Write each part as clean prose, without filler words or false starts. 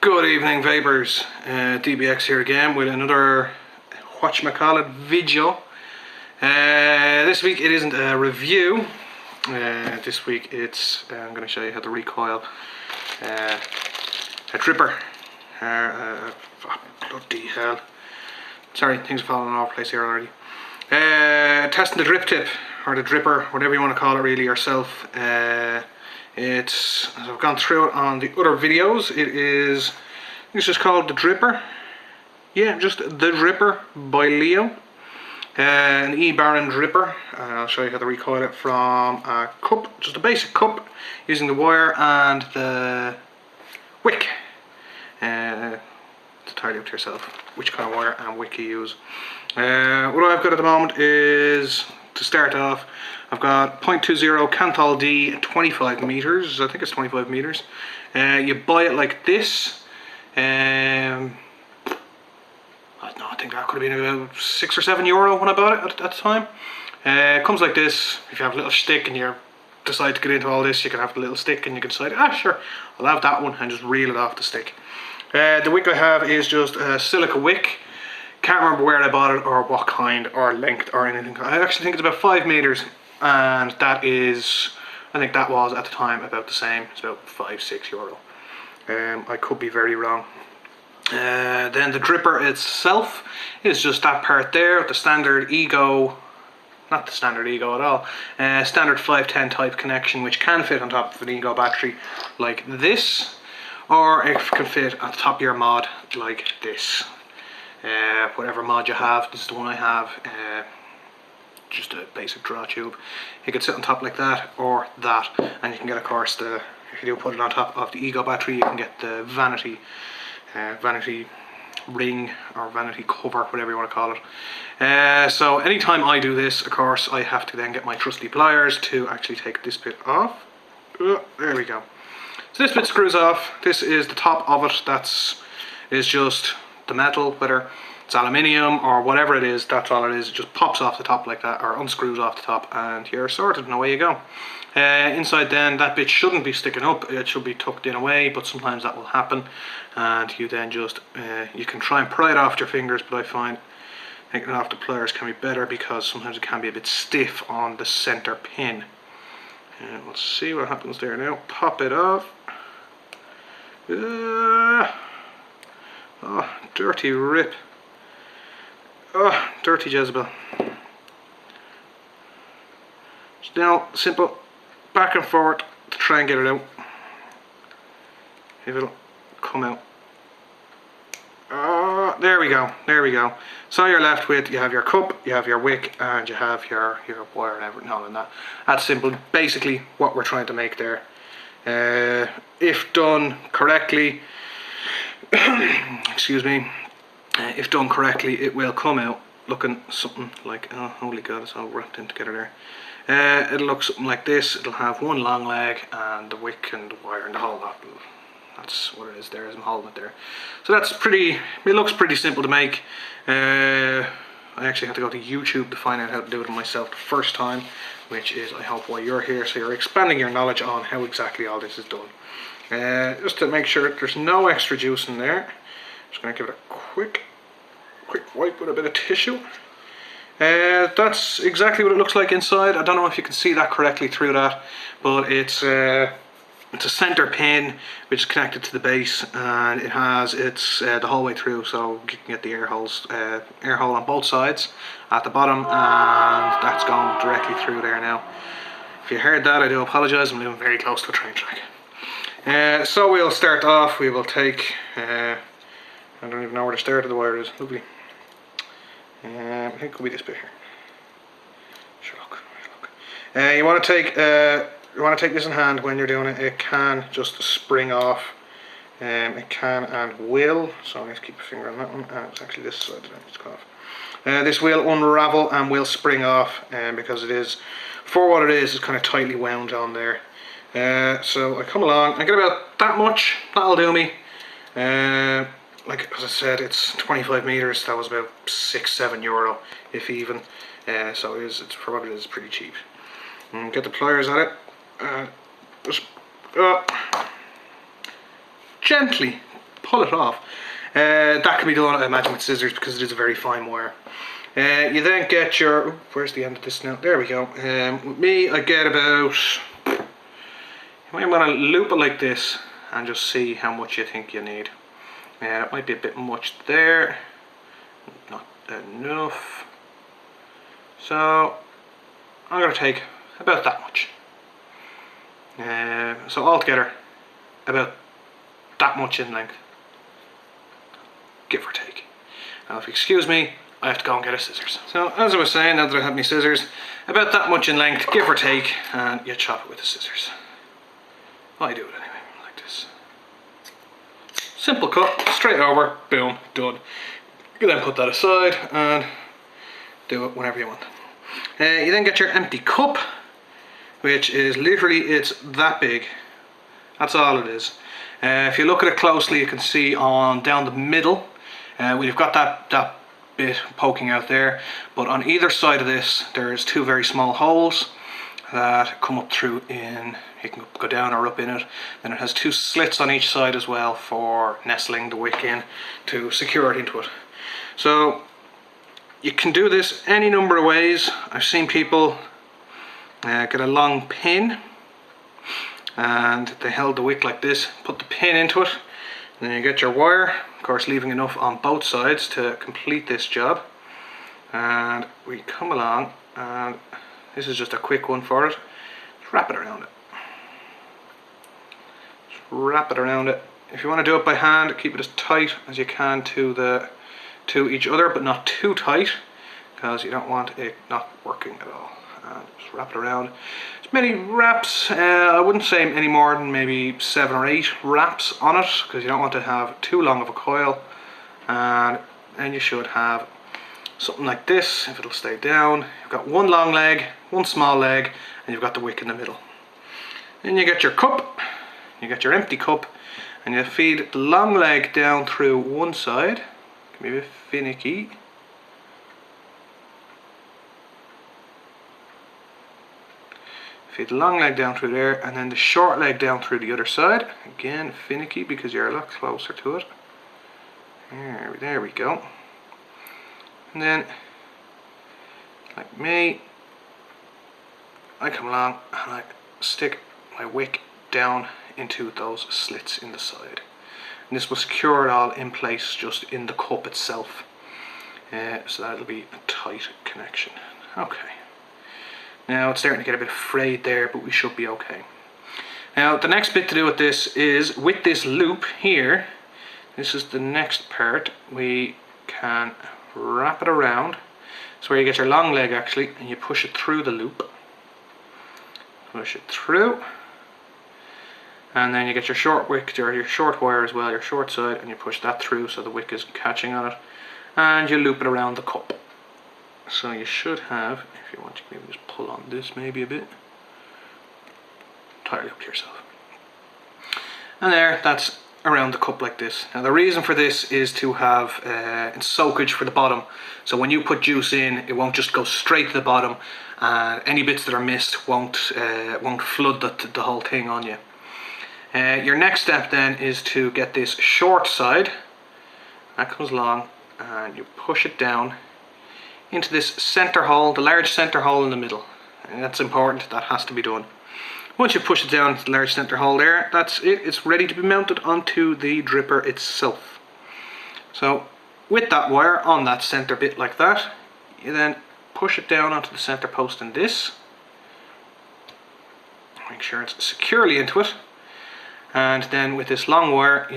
Good evening, vapors. DBX here again with another whatchamacallit video. This week it isn't a review. This week it's I'm going to show you how to recoil a dripper. Bloody hell! Sorry, things are falling all over the place here already. Testing the drip tip or the dripper, whatever you want to call it, really yourself. It's, as I've gone through it on the other videos, it's just called the Dripper. Yeah, just the Dripper by Leo. An E-Baron dripper. I'll show you how to recoil it from a cup, just a basic cup, using the wire and the wick. It's entirely up to yourself which kind of wire and wick you use. What I've got at the moment is, to start off, I've got 0.20 Canthal D at 25 meters. I think it's 25 meters. You buy it like this. I think that could have been about €6 or €7 when I bought it at the time. It comes like this. If you have a little stick and you decide to get into all this, you can have the little stick and you can decide, sure, I'll have that one, and just reel it off the stick. The wick I have is just a silica wick. Can't remember where I bought it or what kind or length or anything. I actually think it's about 5 meters, and that is, I think that was at the time about the same. It's about €5-6. I could be very wrong. Then the dripper itself is just that part there, the standard Ego, not the standard Ego at all, standard 510 type connection, which can fit on top of an Ego battery like this, or it can fit on the top of your mod like this. Whatever mod you have, this is the one I have, just a basic draw tube. It can sit on top like that or that, and you can get, of course, if you do put it on top of the Ego battery, you can get the vanity ring or vanity cover, whatever you want to call it. So anytime I do this, of course, I have to then get my trusty pliers to actually take this bit off. There we go. So this bit screws off. This is the top of it. Is just the metal, whether it's aluminium or whatever it is. That's all it is. It just pops off the top like that, or unscrews off the top, and you're sorted, and away you go. Inside then, that bit shouldn't be sticking up, it should be tucked in away, but sometimes that will happen, and you then just, you can try and pry it off your fingers, but I find taking it off the pliers can be better, because sometimes it can be a bit stiff on the center pin. Let's see what happens there now. Pop it off. Oh, dirty rip. Oh, dirty Jezebel. So now, simple back and forward to try and get it out. If it'll come out. There we go, there we go. So you're left with, you have your cup, you have your wick, and you have your wire and everything, all in that. That's simple, basically what we're trying to make there. If done correctly, excuse me, if done correctly, it will come out looking something like, oh holy god, it's all wrapped in together there. It'll look something like this. It'll have one long leg and the wick and the wire and the whole lot. That's what it is there, as I'm holding it there. So that's pretty, it looks pretty simple to make. I actually had to go to YouTube to find out how to do it myself the first time, which is, I hope, why you're here, so you're expanding your knowledge on how exactly all this is done. Just to make sure that there's no extra juice in there, just going to give it a quick wipe with a bit of tissue. That's exactly what it looks like inside. I don't know if you can see that correctly through that, but it's a center pin which is connected to the base, and it has the whole way through, so you can get the air hole on both sides at the bottom, and that's going directly through there now. If you heard that, I do apologise. I'm living very close to a train track. So we'll start off. We will take, I don't even know where the start of the wire is. Lovely. I think it'll be this bit here. Sure, look. You want to take this in hand when you're doing it. It can just spring off. It can and will. So let's keep a finger on that one. It's actually this side that I need to cut off. This will unravel and will spring off, because it is, for what it is, it's kind of tightly wound on there. So I come along. I get about that much. That'll do me. Like, as I said, it's 25 meters. That was about €6-7, if even. So it's for what it is, pretty cheap. Get the pliers at it. Just gently pull it off. That can be done, I imagine, with scissors because it is a very fine wire. You then get your, where's the end of this now? There we go. With me, I get about, you might want to loop it like this and just see how much you think you need. It might be a bit much there, not enough. So I'm going to take about that much. So altogether, about that much in length, give or take. Now if you excuse me, I have to go and get a scissors. So as I was saying, now that I have my scissors, about that much in length, give or take, and you chop it with the scissors. I do it anyway, like this. Simple cut, straight over, boom, done. You can then put that aside and do it whenever you want. You then get your empty cup, which is literally, it's that big. That's all it is. If you look at it closely, you can see on down the middle, we've got that bit poking out there, but on either side of this there's two very small holes that come up through in, you can go down or up in it. Then it has two slits on each side as well for nestling the wick in to secure it into it. So you can do this any number of ways. I've seen people get a long pin and they held the wick like this, put the pin into it, and then you get your wire, of course leaving enough on both sides to complete this job. And we come along, and this is just a quick one for it. Just wrap it around it. Just wrap it around it. If you want to do it by hand, keep it as tight as you can to each other, but not too tight, because you don't want it not working at all. And just wrap it around. As many wraps, I wouldn't say any more than maybe 7 or 8 wraps on it, because you don't want to have too long of a coil. And then you should have something like this, if it'll stay down. You've got one long leg, one small leg, and you've got the wick in the middle. Then you get your cup, you get your empty cup, and you feed the long leg down through one side. Can be a bit finicky. Feed the long leg down through there, and then the short leg down through the other side. Again, finicky because you're a lot closer to it. There we go. And then, like me, I come along and I stick my wick down into those slits in the side. And this will secure it all in place just in the cup itself. So that it'll be a tight connection. Okay. Now it's starting to get a bit frayed there, but we should be okay. Now the next bit to do with this is, with this loop here, this is the next part, we can wrap it around. It's where you get your long leg actually, and you push it through the loop. Push it through. And then you get your short wick, or your short wire as well, your short side, and you push that through so the wick is catching on it. And you loop it around the cup. So you should have, if you want, you can maybe just pull on this maybe a bit. Entirely up to yourself. And there, that's around the cup like this. Now the reason for this is to have soakage for the bottom. So when you put juice in, it won't just go straight to the bottom, and any bits that are missed won't flood the whole thing on you. Your next step then is to get this short side. That comes along, and you push it down into this center hole, the large center hole in the middle. And that's important, that has to be done. Once you push it down to the large center hole there, that's it, it's ready to be mounted onto the dripper itself. So with that wire on that center bit like that, you then push it down onto the center post in this. Make sure it's securely into it. And then with this long wire,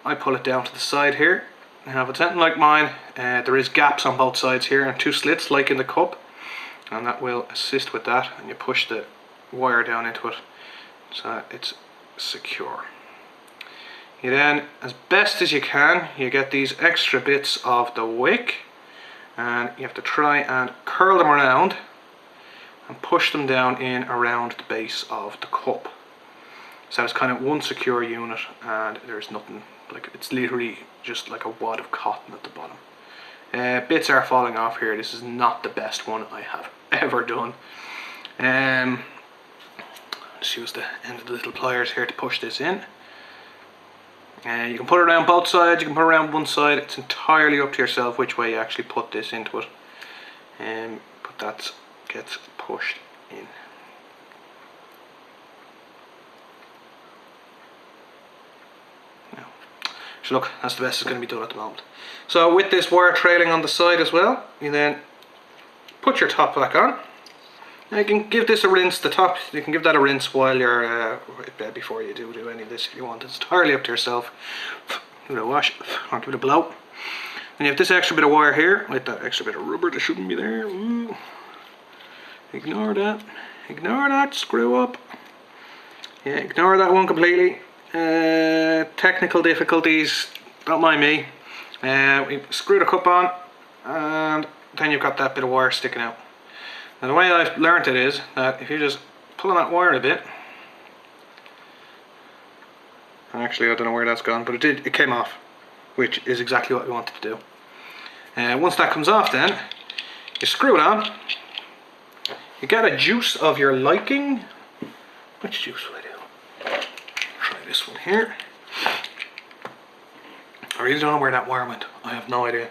I pull it down to the side here. Now if it's anything like mine, there is gaps on both sides here and 2 slits like in the cup, and that will assist with that, and you push the wire down into it so it's secure. You then, as best as you can, you get these extra bits of the wick, and you have to try and curl them around and push them down in around the base of the cup. So it's kind of one secure unit, and there's nothing, like, it's literally just like a wad of cotton at the bottom. Bits are falling off here. This is not the best one I have ever done. Just use the end of the little pliers here to push this in. You can put it around both sides, you can put it around one side. It's entirely up to yourself which way you actually put this into it. But that gets pushed in. So look, that's the best it's going to be done at the moment. So with this wire trailing on the side as well, you then put your top back on. Now you can give this a rinse, the top, you can give that a rinse while you're, before you do any of this if you want. It's entirely up to yourself. Give it a wash, or give it a blow. And you have this extra bit of wire here, with that extra bit of rubber that shouldn't be there. Ooh. Ignore that, screw up. Yeah, ignore that one completely. Technical difficulties, don't mind me. We screw the cup on, and then you've got that bit of wire sticking out. Now the way I've learnt it is that if you just pull on that wire a bit, and actually I don't know where that's gone, but it came off, which is exactly what we wanted to do. Once that comes off, then you screw it on. You get a juice of your liking. Which juice will I do? Try this one here. I really don't know where that wire went. I have no idea.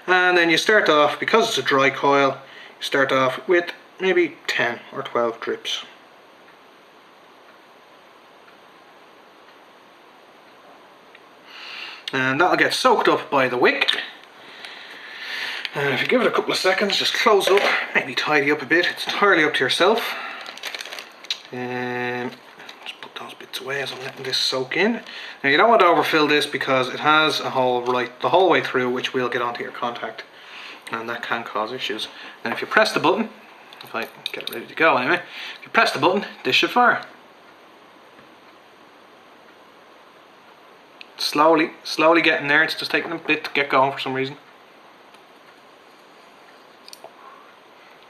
And then you start off, because it's a dry coil, you start off with maybe 10 or 12 drips. And that'll get soaked up by the wick. And if you give it a couple of seconds, just close up, maybe tidy up a bit. It's entirely up to yourself. Just put those bits away as I'm letting this soak in. Now you don't want to overfill this because it has a hole right the whole way through, which will get onto your contact, and that can cause issues. And if you press the button, if I get it ready to go anyway, if you press the button, this should fire. Slowly getting there. It's just taking a bit to get going for some reason.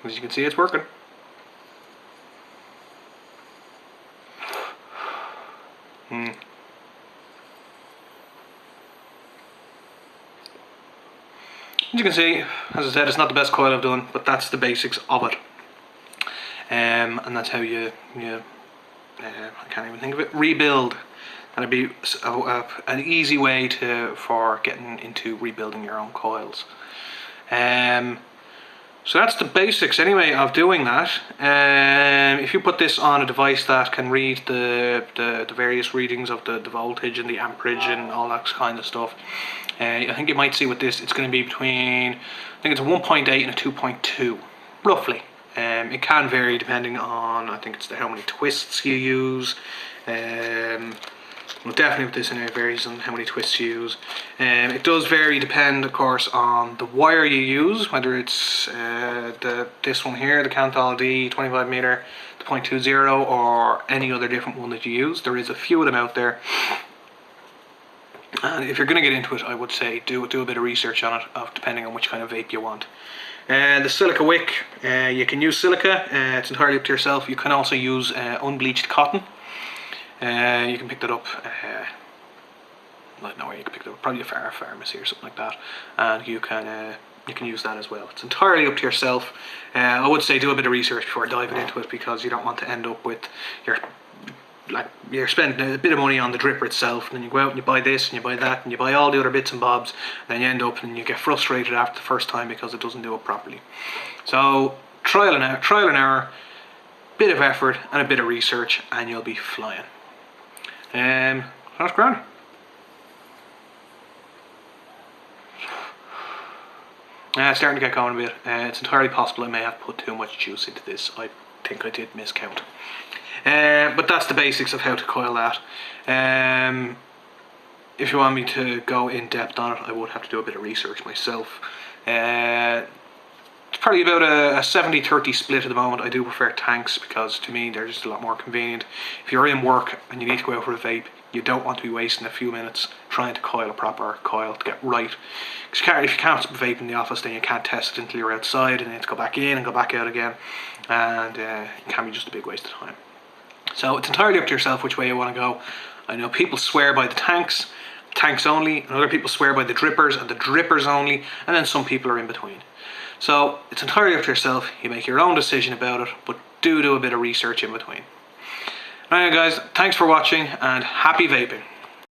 As you can see, it's working. As you can see, as I said, it's not the best coil I've done, but that's the basics of it. And that's how you I can't even think of it, rebuild. That'd be an easy way for getting into rebuilding your own coils. So that's the basics anyway of doing that. If you put this on a device that can read the various readings of the voltage and the amperage and all that kind of stuff, I think you might see with this, it's going to be between, I think it's a 1.8 and a 2.2, roughly. It can vary depending on, I think it's how many twists you use. Well, definitely with this anyway, it varies on how many twists you use. It does depend of course on the wire you use, whether it's this one here, the Canthal D 25 meter, the 0.20, or any other different one that you use. There is a few of them out there. And if you're going to get into it, I would say do a bit of research on it, depending on which kind of vape you want. The silica wick, you can use silica, it's entirely up to yourself. You can also use unbleached cotton. You can pick that up, I don't know where you can pick it up, probably a pharmacy or something like that, and you can use that as well. It's entirely up to yourself. I would say do a bit of research before diving into it, because you don't want to end up with you're spending a bit of money on the dripper itself, and then you go out and you buy this and you buy that and you buy all the other bits and bobs, and then you end up and you get frustrated after the first time because it doesn't do it properly. So trial and error, bit of effort and a bit of research, and you'll be flying. That's grand. It's starting to get going a bit. It's entirely possible I may have put too much juice into this. I think I did miscount. But that's the basics of how to coil that. If you want me to go in depth on it, I would have to do a bit of research myself. It's probably about a 70-30 split at the moment. I do prefer tanks because to me they're just a lot more convenient. If you're in work and you need to go out for a vape, you don't want to be wasting a few minutes trying to coil a proper coil to get right. Because if you can't vape in the office, then you can't test it until you're outside, and you have to go back in and go back out again, and it can be just a big waste of time. So it's entirely up to yourself which way you want to go. I know people swear by the tanks only, and other people swear by the drippers and the drippers only, and then some people are in between. So it's entirely up to yourself. You make your own decision about it, but do a bit of research in between. Alright guys, thanks for watching and happy vaping.